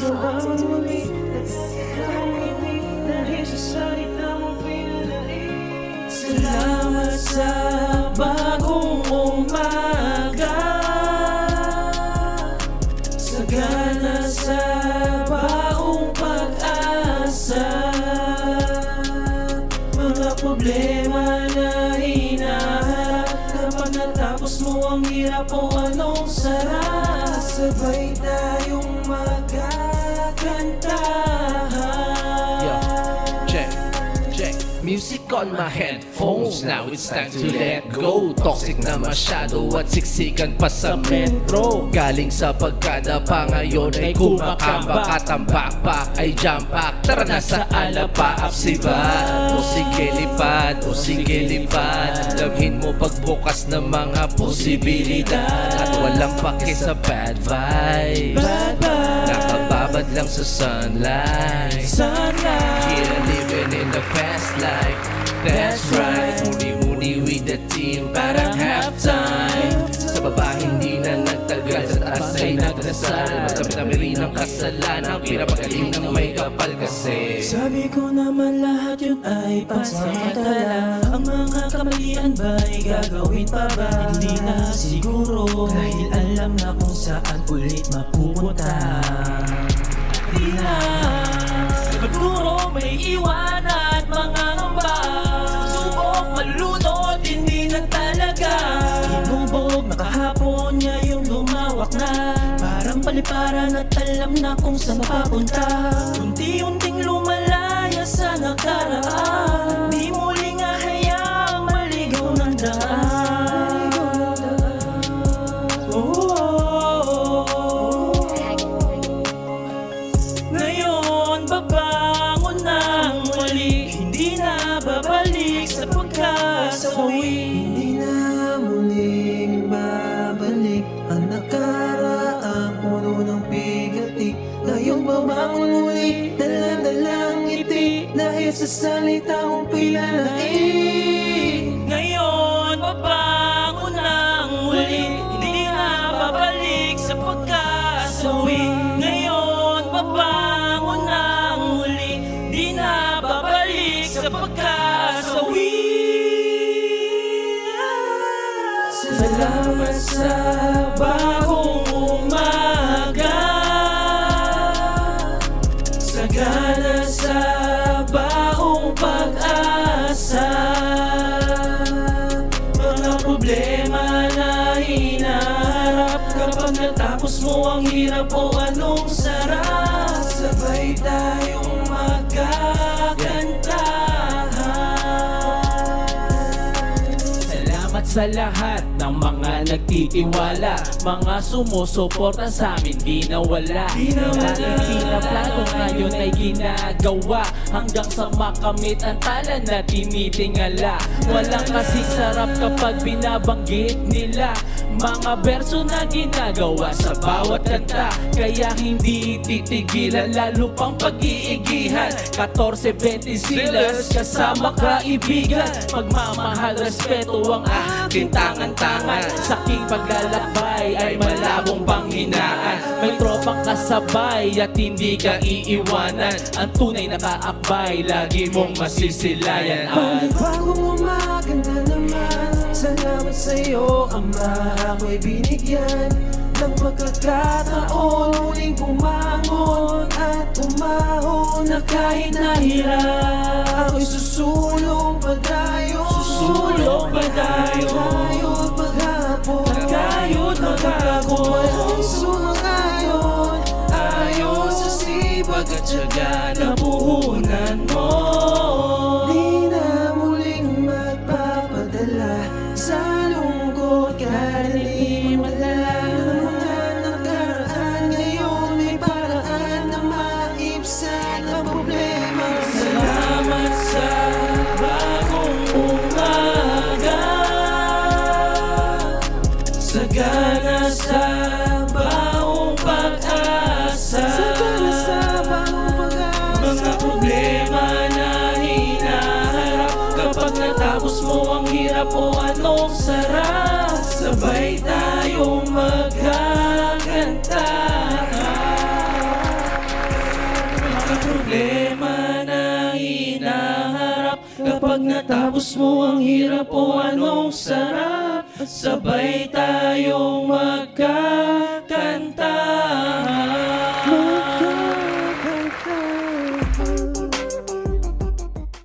muli dahil sa salita mo pinalain. Salamat sa bagong umaga, sagana sa baong pag-asa. Mga problema na hinaharap, kapag natapos mo ang hirap o anong sarap, sabay tayong magkakantahan. Yo, check, check. Music on my headphones, now it's time to let go. Toxic na masyado at siksikan pa sa metro. Galing sa pagkada pa ngayon ay kumakamba. Katambak pa ay jump back, tara na sa alapa. Apsibat, o sige lipad, o sige lipad. Damhin mo pagbukas ng mga posibilidad, at walang pake sa bad vibes. Nakababad lang sa sunlight. Here living in the fast life. That's right, muni-muni with the team, parang halftime. Sa baba hindi na nagtagal, sa taas ay nagdasal. Magkapit rin ang kasalanan, pinapagaling ng may kapal kasi. Sabi ko naman lahat yun ay pansamantala. Ang mga kamalian ba'y gagawin pa ba? Hindi na siguro, dahil alam na kung saan ulit mapupunta. Di na siguro may iwan at mga ngamba. Subok, malulunod, hindi na talaga. Hinubog na kahapon niya yung lumawak na, parang paliparan at alam na kung saan papunta. Unti-unting lumalaya sa nakaraan, di muling hahayaang maligaw ng daan. Ngayon babangon ng muli, hindi na babalik sa pagkasawi. Hindi na muling babalik ang nakaraang puno ng bigati. Ngayong babangon muli, dala-dalang ngiti, dahil sa salita mong pinalain. Ngayon babangon ng muli, hindi na babalik sa pagkasawi. Ngayon babangon ng muli, di na babalik sa pagkasawi. Salamat sa bagong umaga, sagana sa baong pag-asa. Mga problema na hinaharap, kapag natapos mo ang hirap o anong sarap, sabay tayong magkakantahan. Salamat sa lahat ng mga nagtitiwala, mga sumusuporta sa amin, di nawala. Dahil pinaplano ngayon ay ginagawa, hanggang sa makamit ang tala na tinitingala. Walang kasing sarap kapag binabanggit nila mga berso na ginagawa sa bawat kanta, kaya hindi titigilan, lalo pang pag-iigihan. 14-20 silas kasama kaibigan, pagmamahal, respeto ang ating tangan-tangan. Sa aking paglalakbay ay malabong panghinaan, may tropang kasabay at hindi ka iiwanan. Ang tunay na kaakbay, lagi mong masisilayan. Panibagong umaga na naman, salamat sa'yo Ama, ako'y binigyan ng pagkakataon, muling bumangon at umahon, na kahit nahirap ako'y susulong padayon. Susulong padayon, kayod maghapon, kayod maghapon. Sumangayon, ayon sa sipag at tiyaga na puhunan mo. Di na muling magpapadala sa lungkot, kahit di madala. Ng mga nakaraan, ngayon may paraan na maibsan ang problema. Salamat sa bagong umaga, sagana sa baong pag-asa. Sagana sa baong pag-asa. Mga problema na hinaharap, kapag natapos mo ang hirap o anong sarap, sabay tayong magkakantahan. problema na hinaharap. Kapag natapos mo ang hirap, o anong sarap, sabay tayong magka